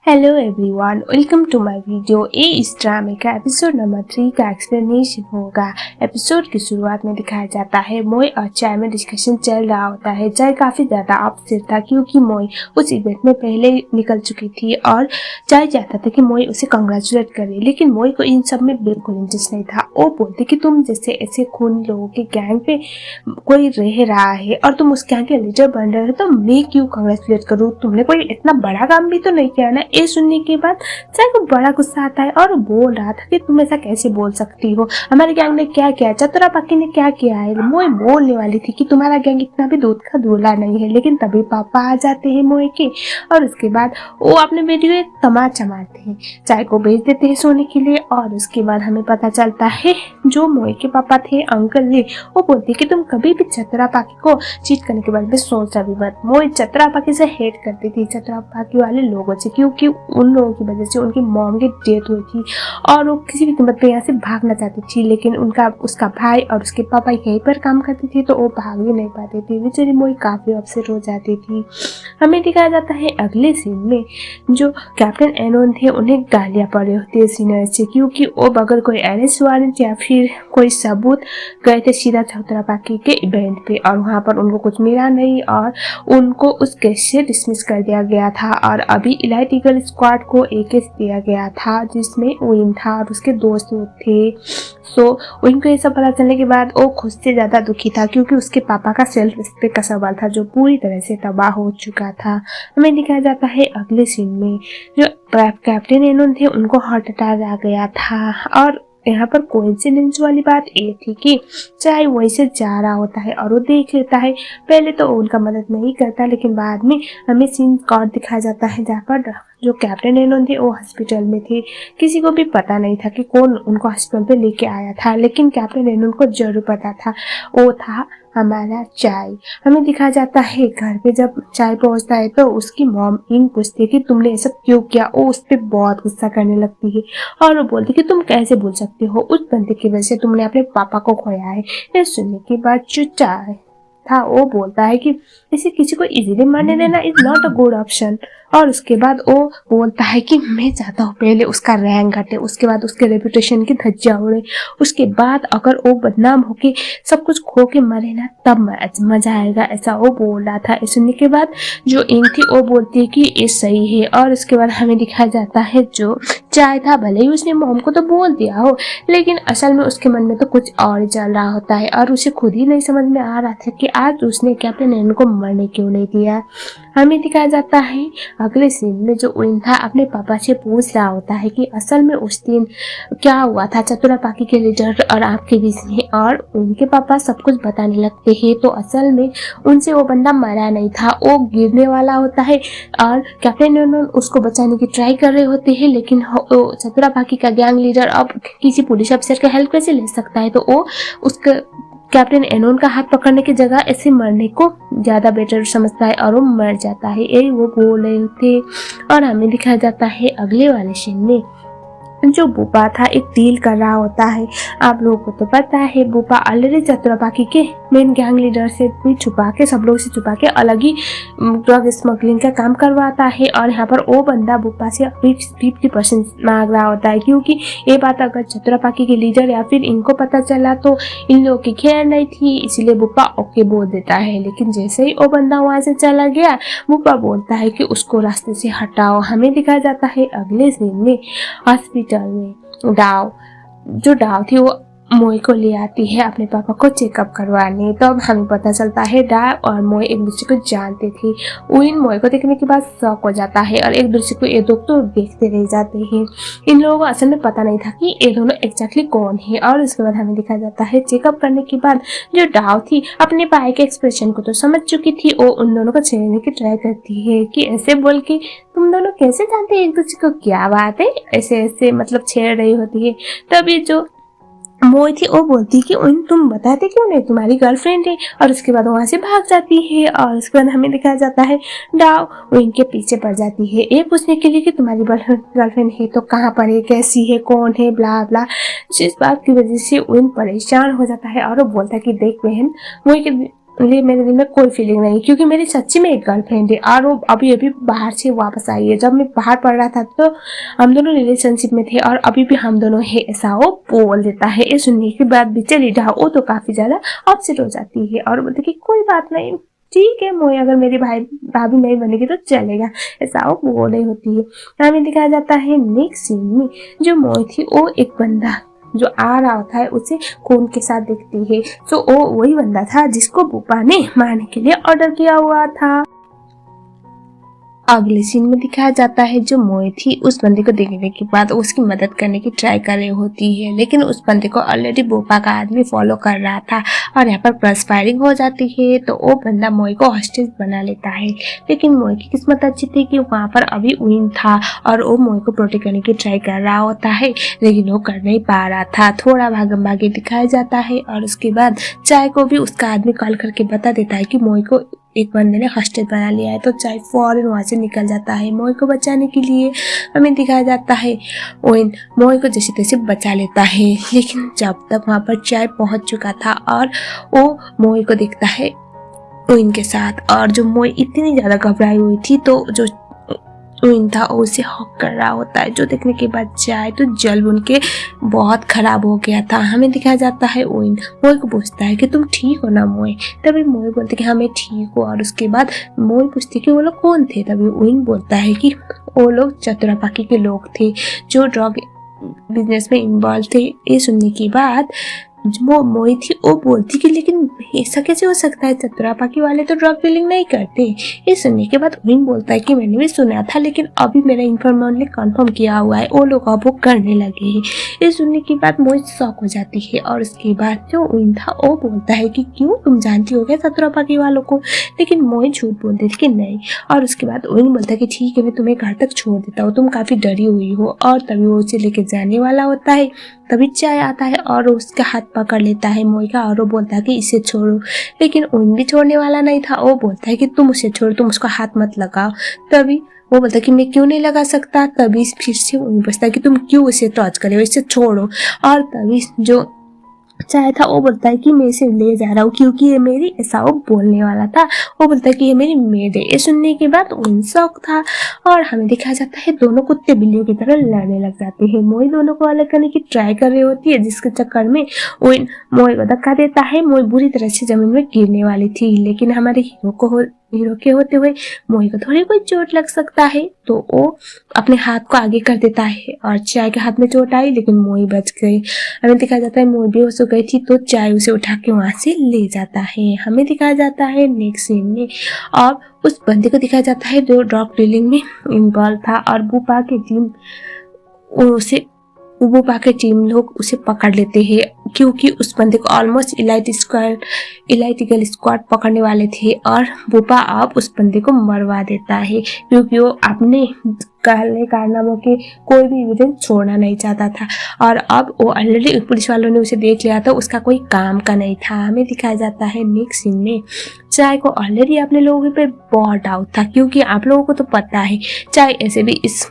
Hello everyone, welcome to my video. इस ड्रामे का एपिसोड नंबर 3 का एक्सप्लेनेशन होगा। एपिसोड की शुरुआत में दिखाया जाता है मोई और चाय में डिस्कशन चल रहा होता है। चाय काफी ज्यादा अपसेट था क्योंकि मोई उस इवेंट में पहले निकल चुकी थी और चाय चाहता था कि मोई उसे कंग्रेचुलेट करे, लेकिन मोई को इन सब में बिल्कुल इंटरेस्ट नहीं था। वो बोलती कि तुम जैसे ऐसे खून लोगों के गैंग पे कोई रह रहा है और तुम उस गैंग के लीडर बन रहे हो तो मैं क्यों कंग्रेचुलेट करूँ, तुमने कोई इतना बड़ा काम भी तो नहीं किया ना। ये सुनने के बाद चाय को बड़ा गुस्सा आता है और बोल रहा था कि तुम ऐसा कैसे बोल सकती हो, हमारे गैंग ने क्या किया, चतुरा पाकी ने क्या किया है। मोई बोलने वाली थी कि तुम्हारा गैंग इतना भी दूध का दूल्हा नहीं है, लेकिन तभी पापा आ जाते हैं मोई के और उसके बाद वो अपने बेटी को एक तमाचा मारते हैं, चाय को भेज देते हैं सोने के लिए। और उसके बाद हमें पता चलता है जो मोई के पापा थे अंकल ने, वो बोलते कि तुम कभी भी चतुरा पाकी को चीट करने के बारे में सोचा भी मत। मोई चतुरा पाकी से हेट करती थी, चतुरा पाकी वाले लोगों से, क्योंकि उन लोगों की वजह से उनकी मॉम की डेथ हुई थी और वो किसी भी कीमत पे यहाँ से भागना चाहती थी, लेकिन उसका भाई और उसके पापा यहीं पर काम करते थे तो वो भाग भी नहीं पाते थे। बेचारी मोई काफी अपसेट हो जाती थी। हमें दिखाया जाता है अगले सीन में जो कैप्टन एनोन थे उन्हें गालियां पड़ी होती है सीनियर से, क्योंकि वो बगैर कोई अरेस्ट वारंट या फिर कोई सबूत गए थे सीधा चतुरा पाकी के इवेंट पे और वहां पर उनको कुछ मिला नहीं और उनको उस केस से डिसमिस कर दिया गया था। और अभी इलाइट ईगल स्क्वाड को एक केस दिया गया था जिसमें विन था और उसके दोस्त थे। सो विन को ये सब पता चलने के बाद वो खुद से ज्यादा दुखी था क्योंकि उसके पापा का सेल्फ रिस्पेक्ट का सवाल था जो पूरी तरह से तबाह हो चुका था। हमें दिखाया जाता है अगले सीन में जो कैप्टन एनोन थे उनको हार्ट अटैक आ गया था और यहाँ पर कोइंसिडेंस वाली बात ये थी कि चाहे वहीं से जा रहा होता है और वो देख लेता है। पहले तो उनका मदद नहीं करता, लेकिन बाद में हमें सीन कार्ड दिखाया जाता है जहाँ पर जो कैप्टन एनोन थे वो हॉस्पिटल में थे। किसी को भी पता नहीं था कि कौन उनको हॉस्पिटल पे लेके आया था, लेकिन कैप्टन एनोन को जरूर पता था, वो था हमारा चाय। हमें दिखाया जाता है घर पे जब चाय पहुंचता है तो उसकी मॉम इंग पूछती है कि तुमने ऐसा क्यों किया। वो उस पर बहुत गुस्सा करने लगती है और वो बोलती कि तुम कैसे बोल सकते हो, उस बंदे की वजह से तुमने अपने पापा को खोया है। ये सुनने के बाद जो चाय था वो बोलता है कि इसे किसी को इजीली मारने देना is not a good option. और उसके बाद वो बोलता है कि मैं चाहता हूँ पहले उसका रैंक घटे, उसके बाद उसके रेपुटेशन की धज्जियां उड़े, उसके बाद अगर वो बदनाम होके सब कुछ खो के मरे ना तब मजा आएगा, ऐसा वो बोल रहा था। सुनने के बाद जो इंग थी वो बोलती है कि ये सही है। और उसके बाद हमें दिखाया जाता है जो चाय था भले ही उसने मॉम को तो बोल दिया हो, लेकिन असल में उसके मन में तो कुछ और ही चल रहा होता है और उसे खुद ही नहीं समझ में आ रहा था कि आज उसने कैप्टन एनोन को मरने क्यों नहीं दिया। हमें दिखाया जाता है अगले सीन में जो विन था अपने पापा से पूछ रहा होता है कि असल में उस दिन क्या हुआ था चतुरा पाकी के लीडर और आपके बीच में, और उनके पापा सब कुछ बताने लगते हैं। तो असल में उनसे वो बंदा मरा नहीं था, वो गिरने वाला होता है और कैप्टन एनोन उसको बचाने की ट्राई कर रहे होते हैं, लेकिन चतुरा पाकी का गैंग लीडर अब किसी पुलिस अफसर का हेल्प कैसे ले सकता है, तो वो उसका कैप्टन एनोन का हाथ पकड़ने की जगह ऐसे मरने को ज्यादा बेटर समझता है और वो मर जाता है, यही वो बोल रहे थे। और हमें दिखाया जाता है अगले वाले सीन में जो बुपा था एक डील कर रहा होता है। आप लोगों को तो पता है बुपा ऑलरेडी चतुरा पाकी के मेन गैंग लीडर से भी छुपा के सब लोग से छुपा के अलग ही ड्रग स्मगलिंग का काम करवाता है और यहाँ पर वो बंदा बुपा से 50% मांग रहा होता है, क्योंकि ये बात अगर चतुरा पाकी के लीडर या फिर इनको पता चला तो इन लोगों की खैर नहीं थी, इसीलिए बुपा ओके बोल देता है। लेकिन जैसे ही वो बंदा वहां से चला गया बुपा बोलता है कि उसको रास्ते से हटाओ। हमें दिखाया जाता है अगले सीन में हॉस्पिटल में डाव थी वो मोई को ले आती है अपने पापा को चेकअप करवाने। तो अब हमें पता चलता है डाव और मोई एक दूसरे को जानते थे। विन मोई को देखने के बाद शॉक हो जाता है और एक दूसरे को ये तो देखते रह जाते हैं। इन लोगों को असल में पता नहीं था कि ये दोनों एग्जैक्टली कौन है। और उसके बाद हमें दिखाया जाता है चेकअप करने के बाद जो डाव थी अपने भाई के एक्सप्रेशन को तो समझ चुकी थी, वो उन दोनों को छेड़ने की ट्राई करती है कि ऐसे बोल के तुम दोनों कैसे जानते हैं एक दूसरे को, क्या बात है, ऐसे ऐसे मतलब छेड़ रही होती है। तभी जो मोई थी वो बोलती कि तुम बताते क्यों नहीं, तुम्हारी गर्लफ्रेंड है, और उसके बाद वहां से भाग जाती है। और उसके बाद हमें दिखाया जाता है डाव वो इनके पीछे पड़ जाती है ये पूछने के लिए कि तुम्हारी गर्लफ्रेंड है तो कहाँ पर है, कैसी है, कौन है, ब्ला ब्ला। जिस बात की वजह से विन परेशान हो जाता है और वो बोलता है कि देख बहन, मोई के लिए मेरे दिल में कोई फीलिंग नहीं, क्योंकि मेरी सच्ची में एक गर्लफ्रेंड है और वो अभी अभी बाहर से वापस आई है। जब मैं बाहर पढ़ रहा था तो हम दोनों रिलेशनशिप में थे और अभी भी हम दोनों है, ऐसा वो बोल देता है। ये सुनने के बाद बेचारी वो तो काफी ज्यादा अपसेट हो जाती है और बोलती कि कोई बात नहीं, ठीक है मोई, अगर मेरी भाभी नहीं बनेगी तो चलेगा, ऐसा वो बोल रही होती है। हमें दिखाया जाता है नेक्स्ट सीन में जो मोई थी वो एक बंदा जो आ रहा होता है उसे खून के साथ देखती है। तो वो वही बंदा था जिसको बुपा ने मारने के लिए ऑर्डर किया हुआ था। अगले सीन में दिखाया जाता है जो मोए थी उस बंदे को देखने के बाद उसकी मदद करने की ट्राई कर रही होती है, लेकिन उस बंदे को ऑलरेडी बोपा का आदमी फॉलो कर रहा था और यहाँ पर क्रॉस फायरिंग हो जाती है। तो वो बंदा मोए को हॉस्टेज बना लेता है, लेकिन मोए की किस्मत अच्छी थी कि वहाँ पर अभी विन था और वो मोए को प्रोटेक्ट करने की ट्राई कर रहा होता है, लेकिन वो कर नहीं पा रहा था। थोड़ा भागम भागी दिखाया जाता है और उसके बाद चाय को भी उसका आदमी कॉल करके बता देता है कि मोए को एक बंदे ने हॉस्टेज बना लिया है। तो चाय फौरन वहाँ से निकल जाता है मोए को बचाने के लिए। हमें दिखाया जाता है ओइन मोए को जैसे तैसे बचा लेता है, लेकिन जब तक वहाँ पर चाय पहुँच चुका था और वो मोए को देखता है ओइन के साथ, और जो मोए इतनी ज़्यादा घबराई हुई थी तो जो ओइन था वो उसे हक कर रहा होता है, जो देखने के बाद चाय तो जल उनके बहुत खराब हो गया था। हमें दिखाया जाता है ओइन मोए को पूछता है कि तुम ठीक हो ना मोए, तभी मोए बोलते कि हाँ मैं ठीक हूँ। और उसके बाद मोए पूछती कि वो लोग कौन थे, तभी ओइन बोलता है कि वो लोग चतुरापाकी के लोग थे जो ड्रग बिजनेस में इन्वॉल्व थे। ये सुनने के बाद जो मोई थी वो बोलती कि लेकिन ऐसा कैसे हो सकता है, चतुरापाकी वाले तो ड्रग डीलिंग नहीं करते। ये सुनने के बाद विन बोलता है कि मैंने भी सुना था, लेकिन अभी मेरा इन्फॉर्मर ने कंफर्म किया हुआ है, वो लोग अब वो करने लगे हैं। ये सुनने के बाद मोई शॉक हो जाती है और उसके बाद जो विन था वो बोलता है कि क्यों, तुम जानती हो क्या चतुरापाकी वालों को, लेकिन मोई झूठ बोलती थी कि नहीं। और उसके बाद विन बोलता है कि ठीक है मैं तुम्हें घर तक छोड़ देता हूँ, तुम काफ़ी डरी हुई हो। और तभी वो उसे लेके जाने वाला होता है, तभी चाय आता है और उसका हाथ पकड़ लेता है मोई का और वो बोलता है कि इसे छोड़ो, लेकिन उन भी छोड़ने वाला नहीं था। वो बोलता है कि तुम उसे छोड़ो, तुम उसका हाथ मत लगाओ। तभी वो बोलता है कि मैं क्यों नहीं लगा सकता। तभी फिर से उन पूछता है कि तुम क्यों उसे टच करे हो, इसे छोड़ो। और तभी जो चाहे था वो बोलता है कि मैं इसे ले जा रहा हूँ क्योंकि ये मेरी, ऐसा वो बोलने वाला था। वो बोलता है कि ये मेरी मेड है। ये सुनने के बाद उन शौक था और हमें दिखाया जाता है दोनों कुत्ते बिल्लियों की तरह लड़ने लग जाते हैं। मोई दोनों को अलग करने की ट्राई कर रही होती है, जिसके चक्कर में विन मोई को धक्का देता है। मोई बुरी तरह से जमीन में गिरने वाली थी, लेकिन हमारे हीरो के होते हुए मोई को थोड़ी कोई चोट लग सकता है, तो वो अपने हाथ को आगे कर देता है और चाय के हाथ में चोट आई, लेकिन मोई बच गई। हमें दिखाया जाता है मोई बेहोश हो गई थी, तो चाय उसे उठा के वहां से ले जाता है। हमें दिखाया जाता है नेक्स्ट सीन में और उस बंदे को दिखाया जाता है जो ड्रग डीलिंग में इन्वॉल्व था और बुपा के टीम उसे बुपा के टीम लोग उसे पकड़ लेते हैं, क्योंकि उस बंदे को ऑलमोस्ट इलाइटिकल स्क्वाड पकड़ने वाले थे और बुपा अब उस बंदे को मरवा देता है, क्योंकि वो अपने काले कारनामों के कोई भी एविडेंस छोड़ना नहीं चाहता था। और अब वो ऑलरेडी पुलिस वालों ने उसे देख लिया था, उसका कोई काम का नहीं था। हमें दिखाया जाता है नेक्स्ट सीन में चाय को ऑलरेडी अपने लोगों पे बहुत डाउट था, क्योंकि आप लोगों को तो पता है चाय ऐसे भी इस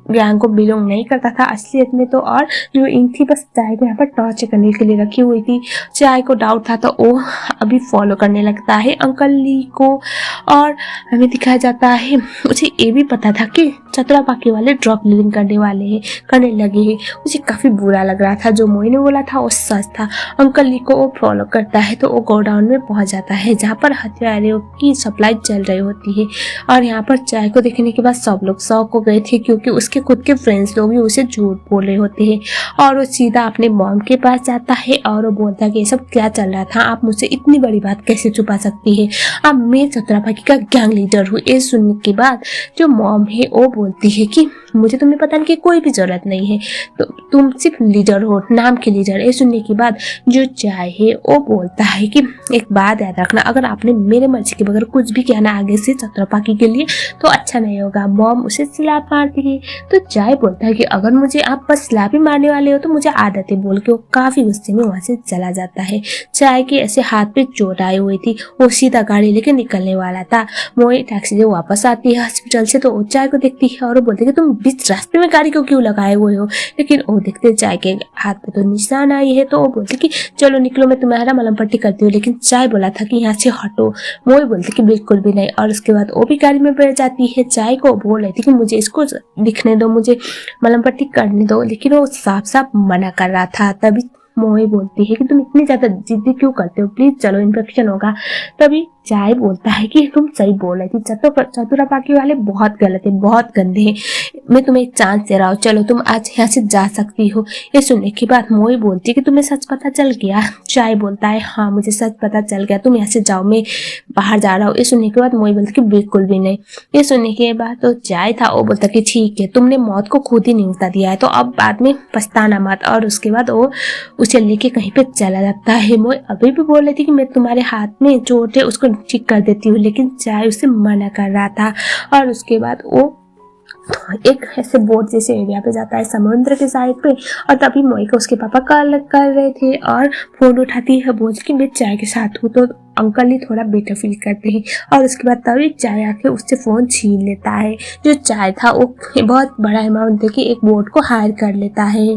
गैंग को बिलोंग नहीं करता था असलियत में तो, और जो इन थी बस चाय को यहाँ पर टॉर्चर करने के लिए रखी हुई थी। चाय को डाउट था तो वो अभी फॉलो करने लगता है अंकल ली को। और हमें दिखाया जाता है उसे ये भी पता था कि चतुरापाकी वाले ड्रग डीलिंग करने लगे हैं। उसे काफ़ी बुरा लग रहा था, जो मोई ने बोला था वो सच था। अंकल ली को वो फॉलो करता है तो वो गोडाउन में पहुंच जाता है जहाँ पर हथियारों की सप्लाई चल रही होती है। और यहाँ पर चाय को देखने के बाद सब लोग शॉक हो गए थे, क्योंकि उसके खुद के फ्रेंड्स लोग भी उसे झूठ बोल रहे होते हैं। और वो सीधा अपने मॉम के पास जाता है और वो बोलता है कि ये सब क्या चल रहा था, आप मुझसे इतनी बड़ी बात कैसे छुपा सकती है, अब मैं चतुरापाकी का गैंग लीडर हूँ। ये सुनने के बाद जो मॉम है वो बोलती है कि मुझे तुम्हें पता नहीं कि कोई भी जरूरत नहीं है, तो तुम सिर्फ लीडर हो, नाम के लीडर। ये सुनने के बाद जो चाय है वो बोलता है कि एक बात याद रखना, अगर आपने मेरे मर्जी के बगैर कुछ भी किया ना आगे से चतुरापाकी के लिए तो अच्छा नहीं होगा। मॉम उसे सिला मारती है। तो चाय बोलता है कि अगर मुझे आप बस स्लैप ही मारने वाले हो तो मुझे आदत है, बोल के वो काफी गुस्से में वहां से चला जाता है। चाय के ऐसे हाथ पे चोट आई हुई थी, वो सीधा गाड़ी लेके निकलने वाला था। मोई टैक्सी से वापस आती है हॉस्पिटल से, तो वो चाय को देखती है और वो बोलती है कि तुम बीच रास्ते में गाड़ी को क्यों लगाए हुए हो। लेकिन वो देखते चाय के हाथ पे तो निशान आई है, तो वो बोलती कि चलो निकलो, मैं तुम्हारा मलहम पट्टी करती हूँ। लेकिन चाय बोला था कि यहाँ से हटो। मोई बोलती कि बिल्कुल भी नहीं, और उसके बाद वो भी गाड़ी में बैठ जाती है। चाय को बोल रही थी कि मुझे इसको दिखने दो, मुझे मलहम पट्टी करने दो, लेकिन वो साफ साफ मना कर रहा था। तभी मोई बोलती है कि तुम इतनी ज्यादा जिद्दी क्यों करते हो, प्लीज चलो इन्फेक्शन होगा। तभी चाय बोलता है कि तुम सही बोल रही थी, चतुरापाकी वाले बहुत गलत है, बहुत गंदे हैं, मैं तुम्हें एक चांस दे रहा हूँ, चलो तुम आज यहाँ से जा सकती हो। ये सुनने के बाद मोई बोलती है कि तुम्हें सच पता चल गया। चाय बोलता है हाँ मुझे सच पता चल गया, तुम यहाँ से जाओ, मैं बाहर जा रहा हूँ। ये सुनने के बाद मोई बोलती कि बिल्कुल भी नहीं। ये सुनने के बाद तो चाय था वो बोलता कि ठीक है, तुमने मौत को खुद ही न्योता दिया है, तो अब बाद में पछताना मत। और उसके बाद वो उसे लेके कहीं पे चला जाता है। मोई अभी भी बोल रही थी कि मैं तुम्हारे हाथ में चोट है उसको ठीक कर देती हूँ, लेकिन चाय उसे मना कर रहा था। और उसके बाद वो एक ऐसे बोट जैसे एरिया पे जाता है समुद्र के साइड पे, और तभी मोई को उसके पापा कॉल कर रहे थे और फोन उठाती है, बोल कि मैं चाय के साथ हूँ। तो अंकल ही थोड़ा बेटर फील करते हैं, और उसके बाद तभी चाय आके उससे फोन छीन लेता है। जो चाय था वो बहुत बड़ा अमाउंट देके एक बोट को हायर कर लेता है।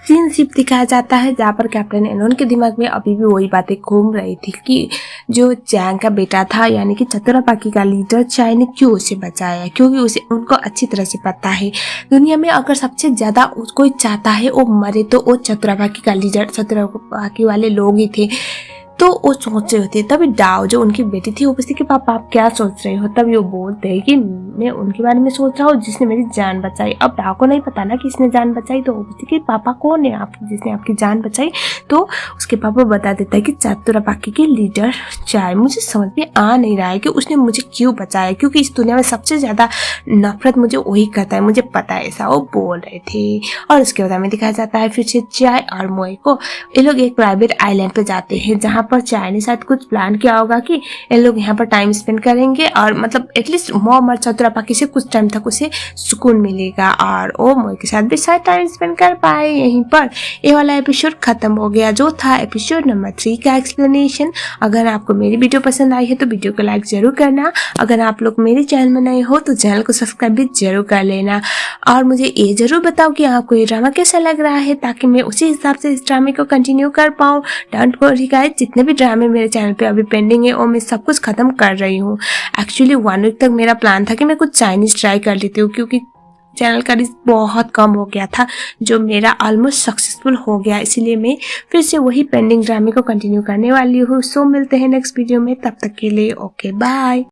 सीन शिप दिखाया जाता है जहाँ पर कैप्टन एनोन के दिमाग में अभी भी वही बातें घूम रही थी कि जो जैंग का बेटा था यानी कि चतुरापाकी का लीडर चाय ने क्यों उसे बचाया, क्योंकि उसे उनको अच्छी तरह से पता है दुनिया में अगर सबसे ज्यादा कोई चाहता है वो मरे तो वो चतुरापाकी का लीडर चतुरापाकी वाले लोग ही थे। तो वो सोच रहे होते, तभी डाओ जो उनकी बेटी थी वो पूछती कि पापा आप क्या सोच रहे हो। तभी वो बोलते हैं कि मैं उनके बारे में सोच रहा हूँ जिसने मेरी जान बचाई। अब डाओ को नहीं पता ना कि इसने जान बचाई, तो वो पूछती कि पापा कौन है आप जिसने आपकी जान बचाई। तो उसके पापा बता देता है कि चतुरापाकी के लीडर चाय। मुझे समझ में आ नहीं रहा है कि उसने मुझे क्यों बचाया, क्योंकि इस दुनिया में सबसे ज्यादा नफरत मुझे वही करता है, मुझे पता है, ऐसा वो बोल रहे थे। और उसके बाद हमें दिखाया जाता है फिर से चाय और मोई को, ये लोग एक प्राइवेट आइलैंड पे जाते हैं जहाँ पर चाय ने शायद कुछ प्लान किया होगा कि इन लोग यहाँ पर टाइम स्पेंड करेंगे और मतलब एटलीस्ट मोम और चतुरापाकी से कुछ टाइम तक उसे सुकून मिलेगा, और वो मोई के साथ भी शायद टाइम स्पेंड कर पाए। यहीं पर ये वाला एपिसोड खत्म हो गया, जो था एपिसोड नंबर 3 का एक्सप्लेनेशन। अगर आपको मेरी वीडियो पसंद आई है तो वीडियो को लाइक जरूर करना। अगर आप लोग मेरे चैनल में नए हो तो चैनल को सब्सक्राइब भी जरूर कर लेना, और मुझे ये जरूर बताओ कि आपको ये ड्रामा कैसा लग रहा है, ताकि मैं उसी हिसाब से इस ड्रामे को कंटिन्यू कर पाऊँ। डोंट वरी गाइस, जितने भी ड्रामे मेरे चैनल पे अभी पेंडिंग है और मैं सब कुछ खत्म कर रही हूँ। एक्चुअली 1 वीक तक मेरा प्लान था कि मैं कुछ चाइनीज ट्राई कर लेती हूँ, क्योंकि चैनल का रीच बहुत कम हो गया था, जो मेरा ऑलमोस्ट सक्सेसफुल हो गया। इसीलिए मैं फिर से वही पेंडिंग ड्रामे को कंटिन्यू करने वाली हूँ। सो मिलते हैं नेक्स्ट वीडियो में, तब तक के लिए ओके बाय।